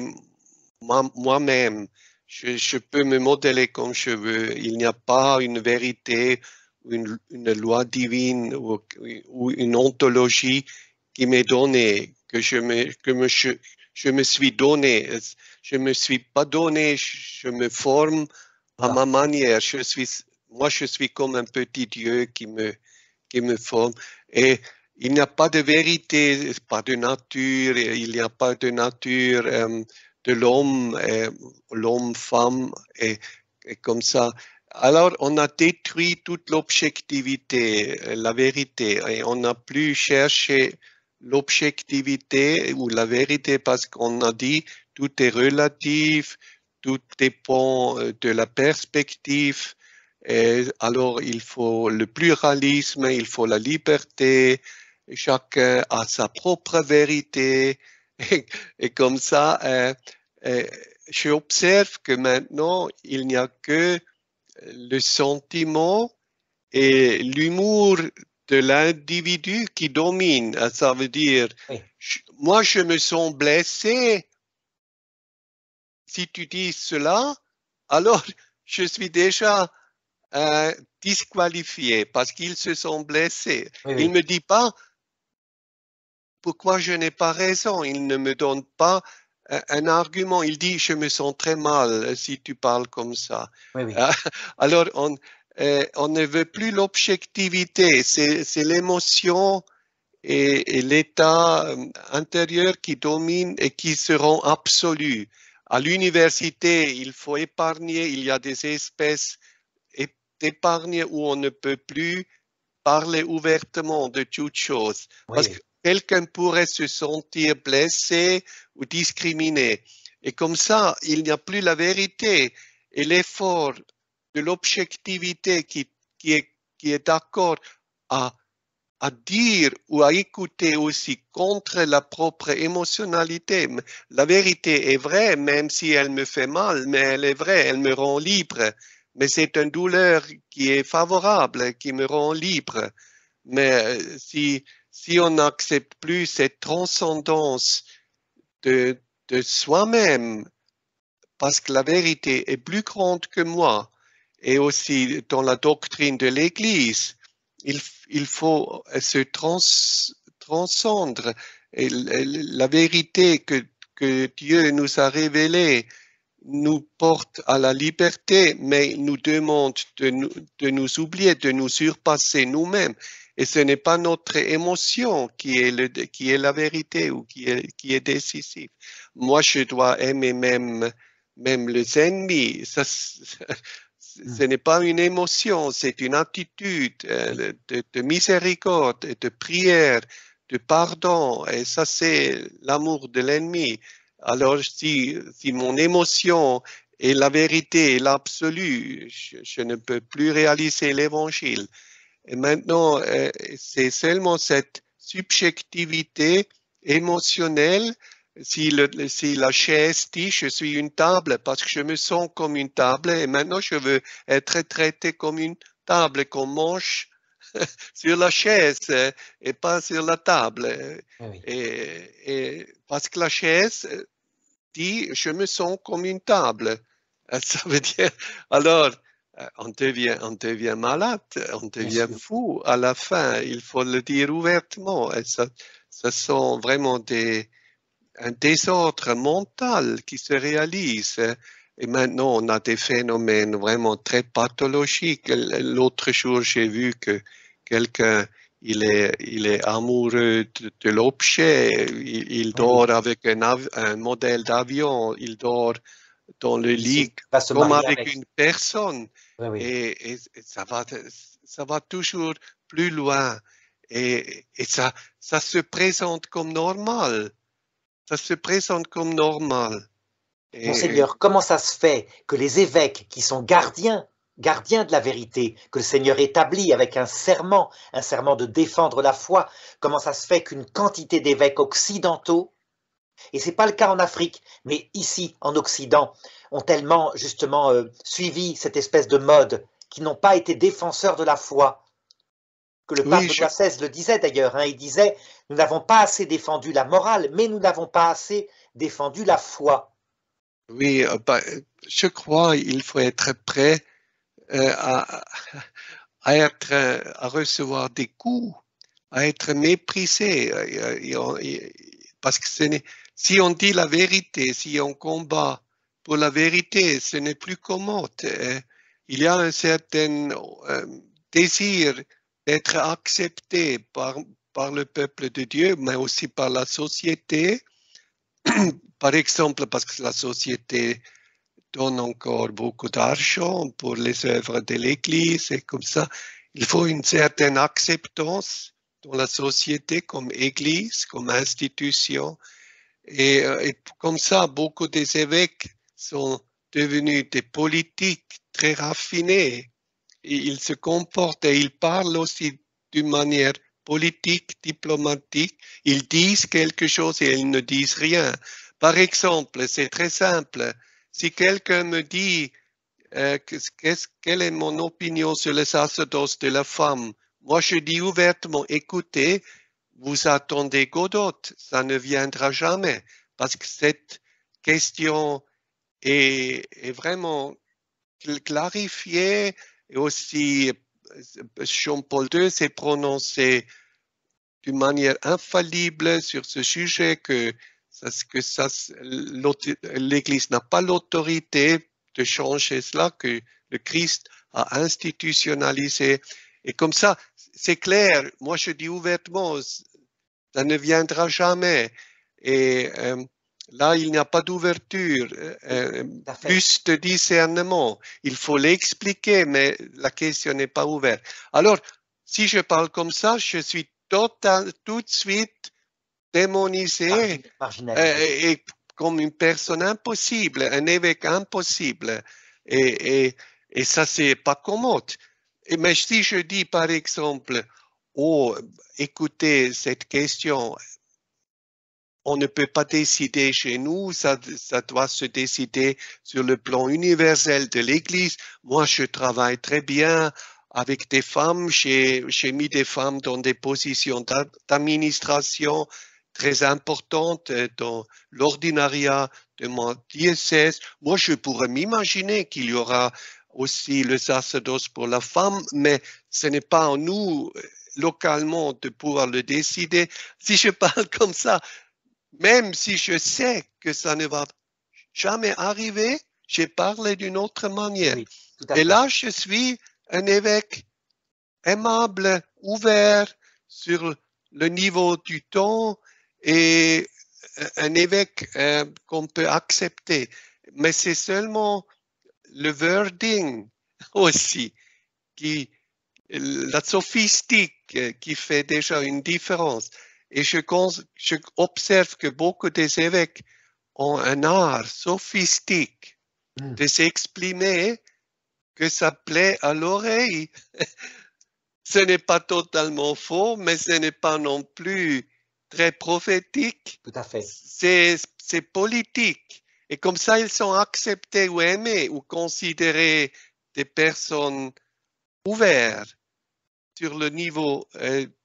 moi-même, je peux me modeler comme je veux, il n'y a pas une vérité, une loi divine ou une ontologie qui m'est donnée, que je me suis donné, je me suis pas donné, je me forme à ma manière. Moi, je suis comme un petit Dieu qui me forme. Et il n'y a pas de vérité, pas de nature, il n'y a pas de nature de l'homme-femme, et comme ça. Alors, on a détruit toute l'objectivité, la vérité, et on n'a plus cherché l'objectivité ou la vérité parce qu'on a dit tout est relatif, tout dépend de la perspective. Et alors, il faut le pluralisme, il faut la liberté, chacun a sa propre vérité. Et comme ça, j'observe que maintenant, il n'y a que le sentiment et l'humour de l'individu qui domine. Ça veut dire, oui. Moi, je me sens blessé. Si tu dis cela, alors je suis déjà disqualifié parce qu'ils se sont blessés. Oui, il ne me dit pas pourquoi je n'ai pas raison. Il ne me donne pas un argument. Il dit je me sens très mal si tu parles comme ça. Oui. Alors on ne veut plus l'objectivité. C'est l'émotion et l'état intérieur qui domine et qui seront absolus. À l'université, il faut épargner. Il y a des espèces d'épargne où on ne peut plus parler ouvertement de toutes choses. Oui. Parce que quelqu'un pourrait se sentir blessé ou discriminé. Et comme ça, il n'y a plus la vérité. Et l'effort de l'objectivité qui est d'accord à dire ou à écouter aussi contre la propre émotionnalité. La vérité est vraie, même si elle me fait mal, mais elle est vraie, elle me rend libre. Mais c'est une douleur qui est favorable, qui me rend libre. Mais si on n'accepte plus cette transcendance de soi-même, parce que la vérité est plus grande que moi, et aussi dans la doctrine de l'Église, il faut se transcendre. Et la vérité que Dieu nous a révélée nous porte à la liberté, mais nous demande de nous oublier, de nous surpasser nous-mêmes. Et ce n'est pas notre émotion qui est la vérité ou qui est décisive. Moi, je dois aimer même les ennemis. Ça, ce n'est pas une émotion, c'est une attitude de miséricorde, de prière, de pardon. Et ça, c'est l'amour de l'ennemi. Alors, si mon émotion est la vérité, l'absolu, je ne peux plus réaliser l'évangile. Et maintenant, c'est seulement cette subjectivité émotionnelle. Si la chaise dit je suis une table parce que je me sens comme une table et maintenant je veux être traité comme une table qu'on mange sur la chaise et pas sur la table. Oui. Et parce que la chaise dit je me sens comme une table. Ça veut dire alors on devient malade, on devient fou à la fin, il faut le dire ouvertement. Et ça sont vraiment un désordre mental qui se réalise. Et maintenant, on a des phénomènes vraiment très pathologiques. L'autre jour, j'ai vu que quelqu'un, il est amoureux de l'objet, il dort avec un modèle d'avion, il dort dans le lit comme avec une personne. Et ça va toujours plus loin. Et ça se présente comme normal. Ça se présente comme normal. Monseigneur, comment ça se fait que les évêques qui sont gardiens de la vérité, que le Seigneur établit avec un serment de défendre la foi, comment ça se fait qu'une quantité d'évêques occidentaux, et ce n'est pas le cas en Afrique, mais ici en Occident, ont tellement justement suivi cette espèce de mode, qui n'ont pas été défenseurs de la foi, que le pape Benoît XVI le disait d'ailleurs, il disait « Nous n'avons pas assez défendu la morale, mais nous n'avons pas assez défendu la foi ». Oui, je crois qu'il faut être prêt à recevoir des coups, à être méprisé. Parce que si on dit la vérité, si on combat pour la vérité, ce n'est plus commode. Il y a un certain désir d'être accepté par le peuple de Dieu, mais aussi par la société. Par exemple, parce que la société donne encore beaucoup d'argent pour les œuvres de l'Église et comme ça, il faut une certaine acceptance dans la société comme Église, comme institution. Et comme ça, beaucoup des évêques sont devenus des politiques très raffinés. Et ils se comportent et ils parlent aussi d'une manière politique, diplomatique. Ils disent quelque chose et ils ne disent rien. Par exemple, c'est très simple. Si quelqu'un me dit quelle est mon opinion sur le sacerdoce de la femme, moi je dis ouvertement, écoutez, vous attendez Godot, ça ne viendra jamais, parce que cette question est vraiment clarifiée et aussi Jean-Paul II s'est prononcé d'une manière infaillible sur ce sujet que l'Église n'a pas l'autorité de changer cela, que le Christ a institutionnalisé. Et comme ça, c'est clair, moi je dis ouvertement, ça ne viendra jamais. Et là, il n'y a pas d'ouverture, plus de discernement. Il faut l'expliquer, mais la question n'est pas ouverte. Alors, si je parle comme ça, je suis tout de suite démonisé et comme une personne impossible, un évêque impossible. Et ça, c'est pas commode. Mais si je dis, par exemple, oh, écoutez, cette question, on ne peut pas décider chez nous, ça doit se décider sur le plan universel de l'Église. Moi, je travaille très bien avec des femmes, j'ai mis des femmes dans des positions d'administration très importantes dans l'ordinariat de mon diocèse. Moi, je pourrais m'imaginer qu'il y aura aussi le sacerdoce pour la femme, mais ce n'est pas en nous localement de pouvoir le décider. Si je parle comme ça, même si je sais que ça ne va jamais arriver, j'ai parlé d'une autre manière. Et là, je suis un évêque aimable, ouvert sur le niveau du temps et un évêque qu'on peut accepter. Mais c'est seulement le wording aussi, la sophistique qui fait déjà une différence. Et je observe que beaucoup des évêques ont un art sophistique de s'exprimer que ça plaît à l'oreille. Ce n'est pas totalement faux, mais ce n'est pas non plus très prophétique. Tout à fait. C'est politique. Et comme ça, ils sont acceptés ou aimés ou considérés des personnes ouvertes sur le niveau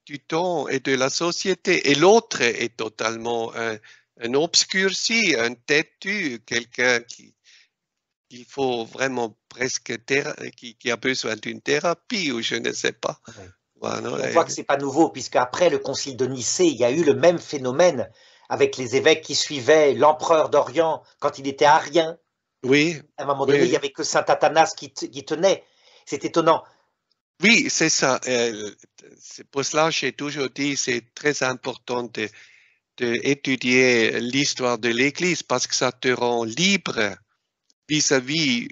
du temps et de la société. Et l'autre est totalement un obscurci, un têtu, quelqu'un qu'il faut vraiment presque qui a besoin d'une thérapie ou je ne sais pas. Oui. Voilà. On voit que ce n'est pas nouveau, puisque après le concile de Nicée, il y a eu le même phénomène avec les évêques qui suivaient l'empereur d'Orient quand il était arien. Oui. À un moment donné, il n'y avait que saint Athanas qui tenait. C'est étonnant. Oui, c'est ça. C'est pour cela que j'ai toujours dit que c'est très important d'étudier l'histoire de l'Église parce que ça te rend libre vis-à-vis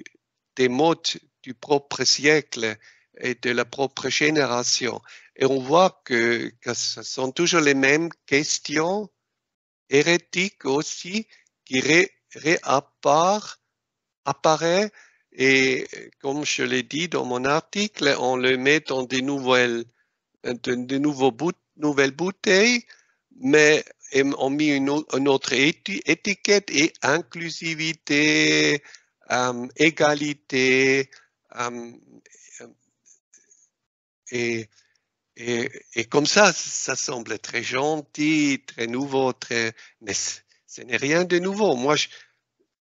des modes du propre siècle et de la propre génération. Et on voit que ce sont toujours les mêmes questions hérétiques aussi qui apparaissent et comme je l'ai dit dans mon article, on le met dans de nouvelles bouteilles, mais on met une autre étiquette et inclusivité, égalité, et comme ça semble très gentil, très nouveau, mais ce n'est rien de nouveau. Moi,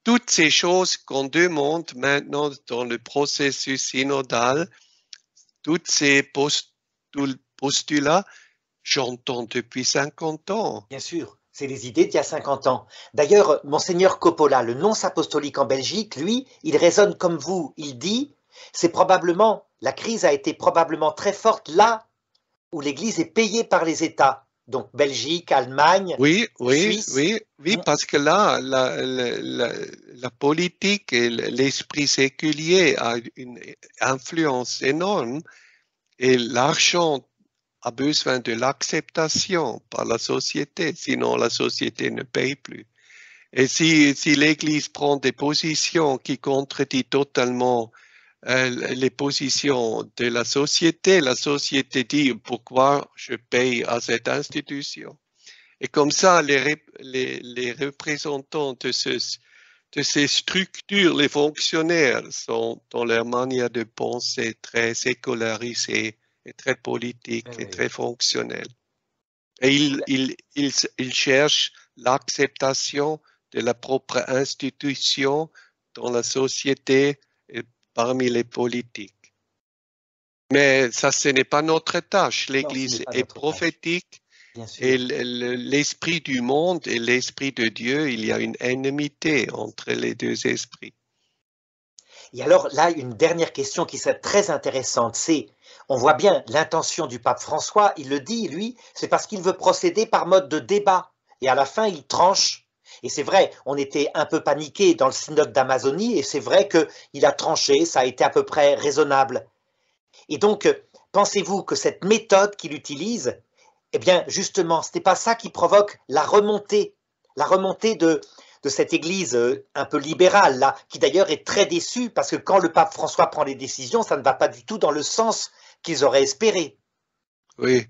toutes ces choses qu'on demande maintenant dans le processus synodal, toutes ces postulats, j'entends depuis 50 ans. Bien sûr, c'est les idées d'il y a 50 ans. D'ailleurs, Monseigneur Coppola, le nonce apostolique en Belgique, lui, il raisonne comme vous. Il dit, la crise a été probablement très forte là où l'Église est payée par les États. Donc Belgique, Allemagne, Suisse. Oui, parce que là, la politique et l'esprit séculier a une influence énorme et l'argent a besoin de l'acceptation par la société, sinon la société ne paye plus. Et si l'Église prend des positions qui contredisent totalement les positions de la société dit pourquoi je paye à cette institution. Et comme ça, les représentants de ces structures, les fonctionnaires, sont dans leur manière de penser très sécularisés et très politiques et très fonctionnels. Et ils cherchent l'acceptation de la propre institution dans la société et parmi les politiques. Mais ça, ce n'est pas notre tâche. L'Église est prophétique et l'esprit du monde et l'esprit de Dieu, il y a une ennemité entre les deux esprits. Et alors là, une dernière question qui serait très intéressante, c'est, on voit bien l'intention du pape François, il le dit, lui, c'est parce qu'il veut procéder par mode de débat. Et à la fin, il tranche. Et c'est vrai, on était un peu paniqué dans le synode d'Amazonie, et c'est vrai qu'il a tranché, ça a été à peu près raisonnable. Et donc, pensez-vous que cette méthode qu'il utilise, eh bien, justement, ce n'est pas ça qui provoque la remontée de cette église un peu libérale, là, qui d'ailleurs est très déçue, parce que quand le pape François prend les décisions, ça ne va pas du tout dans le sens qu'ils auraient espéré. Oui.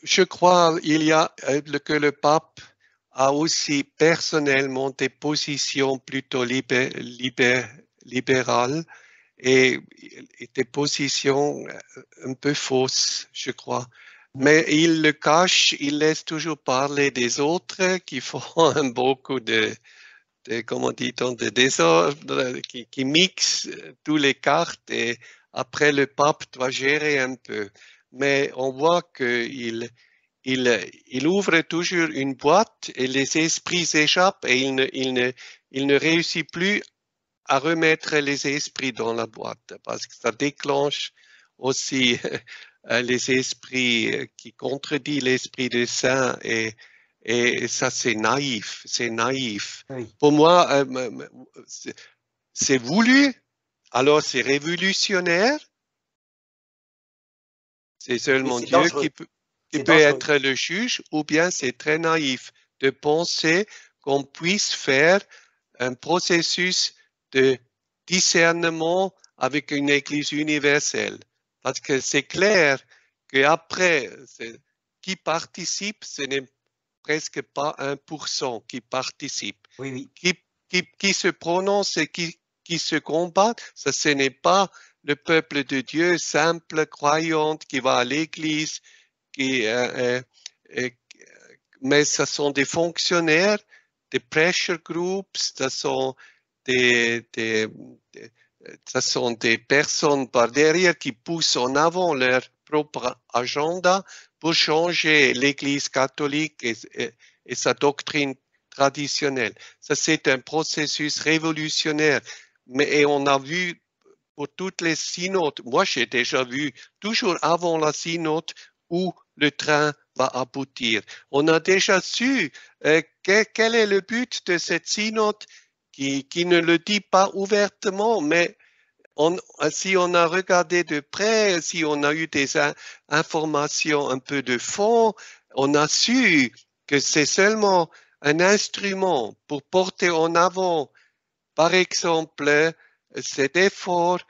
Je crois que le pape a aussi personnellement des positions plutôt libérales et des positions un peu fausses, je crois. Mais il le cache, il laisse toujours parler des autres qui font beaucoup de comment dit-on, de désordre, qui mixent toutes les cartes et après le pape doit gérer un peu. Mais on voit qu'il ouvre toujours une boîte et les esprits s'échappent et il ne réussit plus à remettre les esprits dans la boîte, parce que ça déclenche aussi les esprits qui contredisent l'esprit des saints, et ça c'est naïf, c'est naïf. Oui. Pour moi, c'est voulu, alors c'est révolutionnaire. C'est seulement Dieu qui peut être le juge, ou bien c'est très naïf de penser qu'on puisse faire un processus de discernement avec une Église universelle. Parce que c'est clair qu'après, qui participe, ce n'est presque pas 1% qui participe. Oui, Qui se prononce et qui se combat, ça, ce n'est pas le peuple de Dieu simple, croyante, qui va à l'église, mais ce sont des fonctionnaires, des pressure groups, ce sont des personnes par derrière qui poussent en avant leur propre agenda pour changer l'Église catholique et sa doctrine traditionnelle. Ça, c'est un processus révolutionnaire. Et on a vu pour toutes les synodes, moi j'ai déjà vu toujours avant la synode où le train va aboutir. On a déjà su quel est le but de cette synode qui ne le dit pas ouvertement, mais si on a regardé de près, si on a eu des informations un peu de fond, on a su que c'est seulement un instrument pour porter en avant, par exemple, cet effort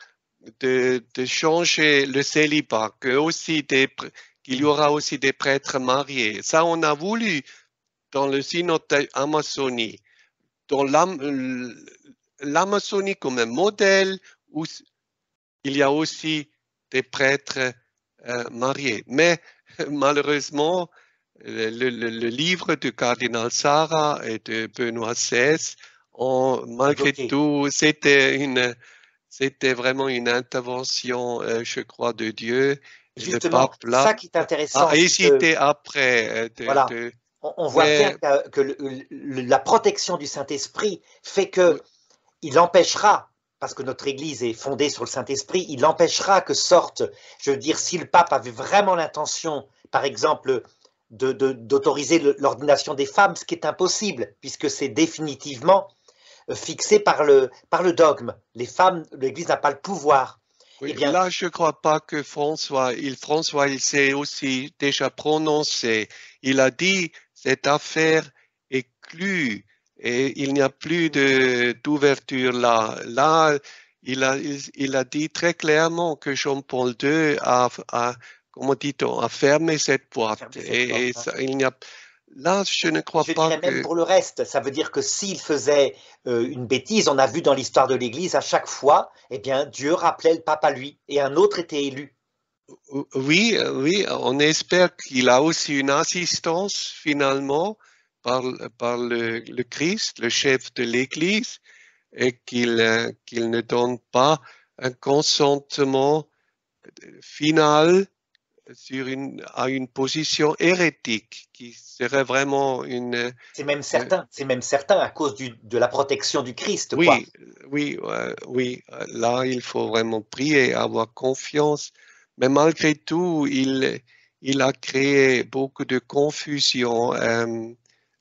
de changer le célibat, qu'il y aura aussi des prêtres mariés. Ça, on a voulu dans le synode d'Amazonie, dans l'Amazonie comme un modèle où il y a aussi des prêtres mariés. Mais malheureusement, le livre du cardinal Sarah et de Benoît XVI, malgré tout, c'était vraiment une intervention, je crois, de Dieu. Justement, c'est ça qui est intéressant. A hésité après. Voilà. On voit bien que la protection du Saint-Esprit fait qu'il empêchera, parce que notre Église est fondée sur le Saint-Esprit, il empêchera que sorte, je veux dire, si le pape avait vraiment l'intention, par exemple, d'autoriser l'ordination des femmes, ce qui est impossible, puisque c'est définitivement fixé par le dogme. Les femmes, l'Église n'a pas le pouvoir. Oui, là, je ne crois pas que François, il s'est aussi déjà prononcé. Il a dit cette affaire est clue et il n'y a plus d'ouverture là. Là, il a dit très clairement que Jean-Paul II comment dit-on, a fermé cette boîte. Là, je ne crois pas que… Même pour le reste, ça veut dire que s'il faisait une bêtise, on a vu dans l'histoire de l'Église, à chaque fois, eh bien, Dieu rappelait le pape à lui et un autre était élu. Oui, on espère qu'il a aussi une assistance finalement par le Christ, le chef de l'Église, et qu'il ne donne pas un consentement final à une position hérétique qui serait vraiment une… C'est même certain à cause de la protection du Christ. Oui, là il faut vraiment prier, avoir confiance, mais malgré tout, il a créé beaucoup de confusion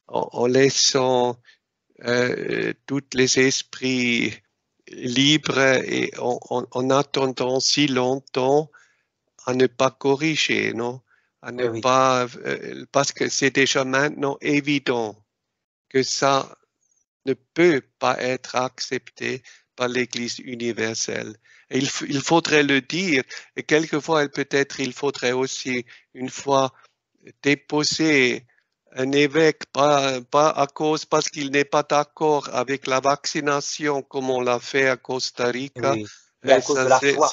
en laissant tous les esprits libres et en attendant si longtemps à ne pas corriger, non? À ne pas, parce que c'est déjà maintenant évident que ça ne peut pas être accepté par l'Église universelle. Et il faudrait le dire, et quelquefois peut-être il faudrait aussi une fois déposer un évêque, pas parce qu'il n'est pas d'accord avec la vaccination comme on l'a fait à Costa Rica. Oui, mais à cause de la foi.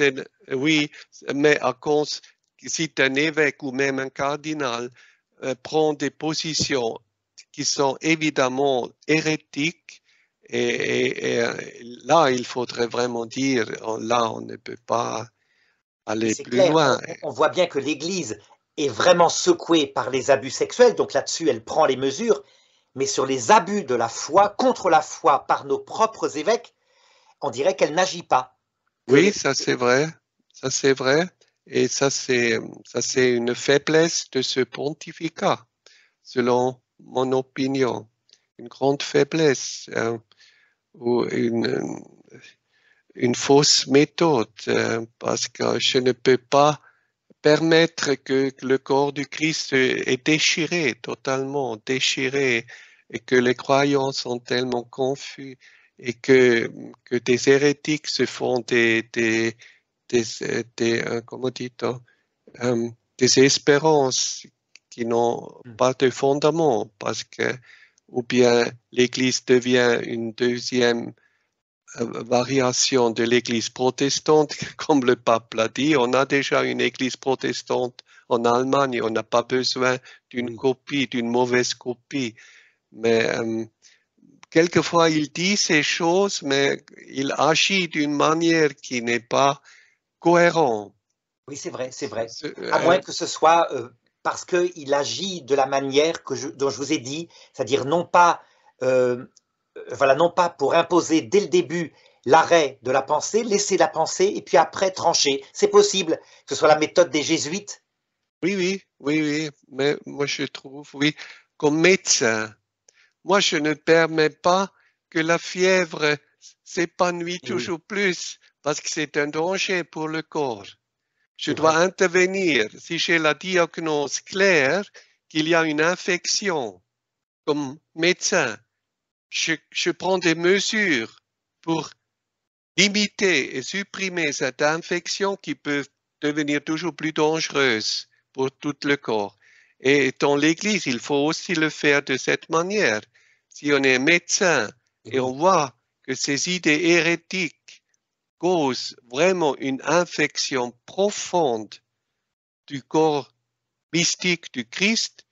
Oui, mais à cause, si un évêque ou même un cardinal prend des positions qui sont évidemment hérétiques, et là, il faudrait vraiment dire, là, on ne peut pas aller plus loin. On voit bien que l'Église est vraiment secouée par les abus sexuels, donc là-dessus, elle prend les mesures, mais sur les abus de la foi, contre la foi par nos propres évêques, on dirait qu'elle n'agit pas. Oui, ça c'est vrai. Ça c'est vrai. Et ça c'est une faiblesse de ce pontificat, selon mon opinion. Une grande faiblesse ou une fausse méthode parce que je ne peux pas permettre que le corps du Christ est déchiré, totalement déchiré, et que les croyants sont tellement confus et que des hérétiques se font comment dit-on, des espérances qui n'ont pas de fondement parce que ou bien l'Église devient une deuxième variation de l'Église protestante, comme le pape l'a dit. On a déjà une Église protestante en Allemagne, on n'a pas besoin d'une copie, d'une mauvaise copie. Mais quelquefois, il dit ces choses, mais il agit d'une manière qui n'est pas cohérente. Oui, c'est vrai, c'est vrai. À moins que ce soit parce qu'il agit de la manière dont je vous ai dit, c'est-à-dire non pas, voilà, non pas pour imposer dès le début l'arrêt de la pensée, laisser la pensée et puis après trancher. C'est possible que ce soit la méthode des jésuites. Oui, mais moi je trouve, oui, comme médecin, moi je ne permets pas que la fièvre s'épanouisse toujours plus parce que c'est un danger pour le corps. Je dois intervenir si j'ai la diagnose claire qu'il y a une infection. Comme médecin, je prends des mesures pour limiter et supprimer cette infection qui peut devenir toujours plus dangereuse pour tout le corps. Et dans l'Église, il faut aussi le faire de cette manière. Si on est médecin et on voit que ces idées hérétiques causent vraiment une infection profonde du corps mystique du Christ,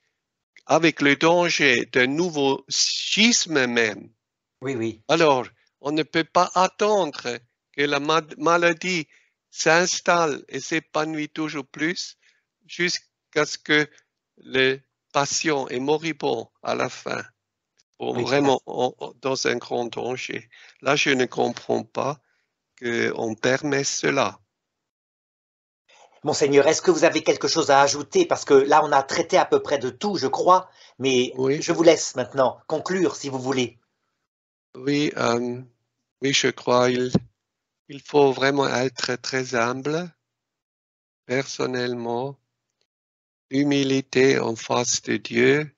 avec le danger d'un nouveau schisme même. Alors, on ne peut pas attendre que la maladie s'installe et s'épanouit toujours plus jusqu'à ce que le patient est moribond à la fin, vraiment dans un grand danger. Là, je ne comprends pas qu'on permet cela. Monseigneur, est-ce que vous avez quelque chose à ajouter? Parce que là, on a traité à peu près de tout, je crois, mais je vous laisse maintenant conclure si vous voulez. Oui, je crois il faut vraiment être très humble, personnellement, l'humilité en face de Dieu,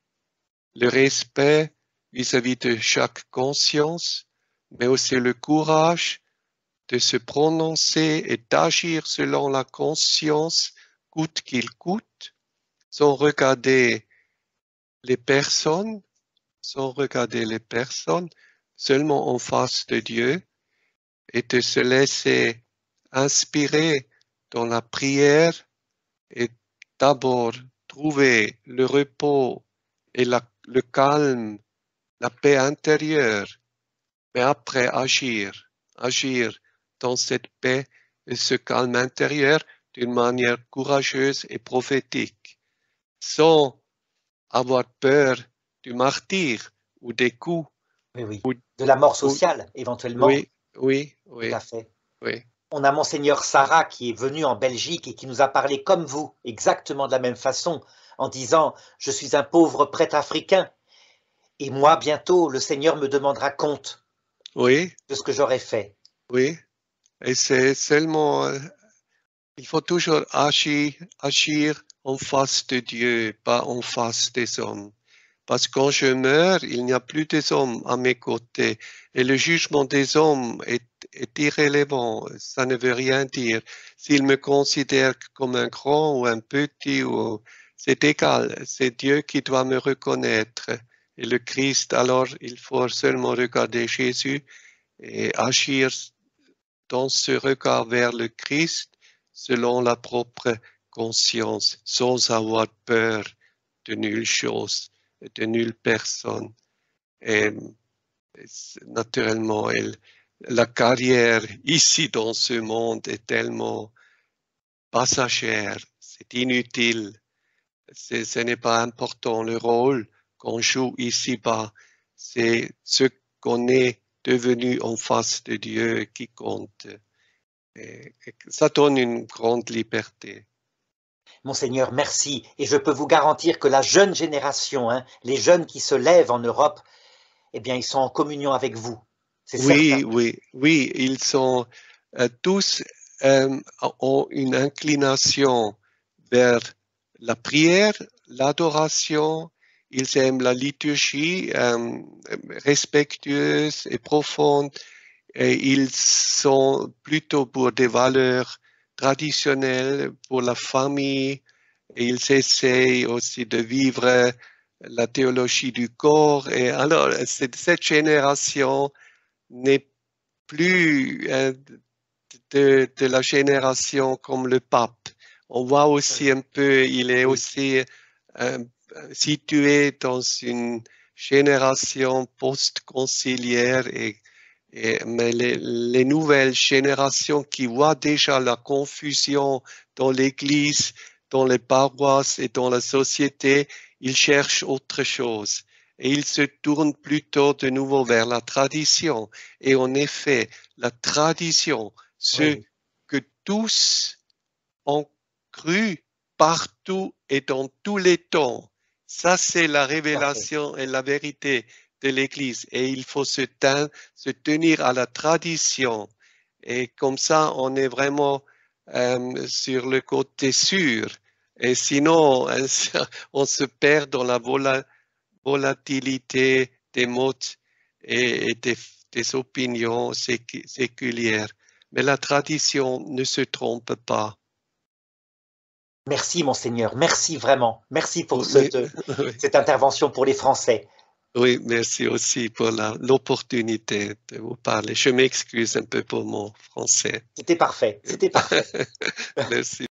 le respect vis-à-vis de chaque conscience, mais aussi le courage de se prononcer et d'agir selon la conscience, coûte qu'il coûte, sans regarder les personnes, seulement en face de Dieu, et de se laisser inspirer dans la prière et d'abord trouver le repos et le calme, la paix intérieure, mais après agir dans cette paix et ce calme intérieur d'une manière courageuse et prophétique, sans avoir peur du martyre ou des coups. De la mort sociale, éventuellement. Oui. Tout à fait. Oui. On a Monseigneur Sarah qui est venu en Belgique et qui nous a parlé comme vous, exactement de la même façon, en disant « Je suis un pauvre prêtre africain et moi, bientôt, le Seigneur me demandera compte de ce que j'aurai fait. » Oui, et c'est seulement, il faut toujours agir en face de Dieu, pas en face des hommes. Parce que quand je meurs, il n'y a plus des hommes à mes côtés. Et le jugement des hommes est irrélevant. Ça ne veut rien dire. S'ils me considèrent comme un grand ou un petit, c'est égal. C'est Dieu qui doit me reconnaître. Et le Christ, alors, il faut seulement regarder Jésus et agir dans ce regard vers le Christ selon la propre conscience, sans avoir peur de nulle chose, de nulle personne. Et naturellement, la carrière ici dans ce monde est tellement passagère, c'est inutile, ce n'est pas important. Le rôle qu'on joue ici-bas, c'est ce qu'on est devenus en face de Dieu qui compte. Et ça donne une grande liberté. Monseigneur, merci. Et je peux vous garantir que la jeune génération, hein, les jeunes qui se lèvent en Europe, eh bien, ils sont en communion avec vous. C'est certain. Oui, ils sont tous ont une inclination vers la prière, l'adoration. Ils aiment la liturgie respectueuse et profonde. Et ils sont plutôt pour des valeurs traditionnelles, pour la famille. Et ils essayent aussi de vivre la théologie du corps. Et alors, cette génération n'est plus de la génération comme le pape. On voit aussi un peu, il est aussi situé dans une génération post-conciliaire mais les nouvelles générations qui voient déjà la confusion dans l'Église, dans les paroisses et dans la société, ils cherchent autre chose. Et ils se tournent plutôt de nouveau vers la tradition. Et en effet, la tradition, ce que tous ont cru partout et dans tous les temps, ça c'est la révélation et la vérité de l'Église. Et il faut se tenir à la tradition. Et comme ça, on est vraiment sur le côté sûr. Et sinon, on se perd dans la volatilité des mots et des opinions séculières. Mais la tradition ne se trompe pas. Merci, Monseigneur. Merci vraiment. Merci pour cette intervention pour les Français. Oui, merci aussi pour l'opportunité de vous parler. Je m'excuse un peu pour mon français. C'était parfait. C'était parfait. Merci.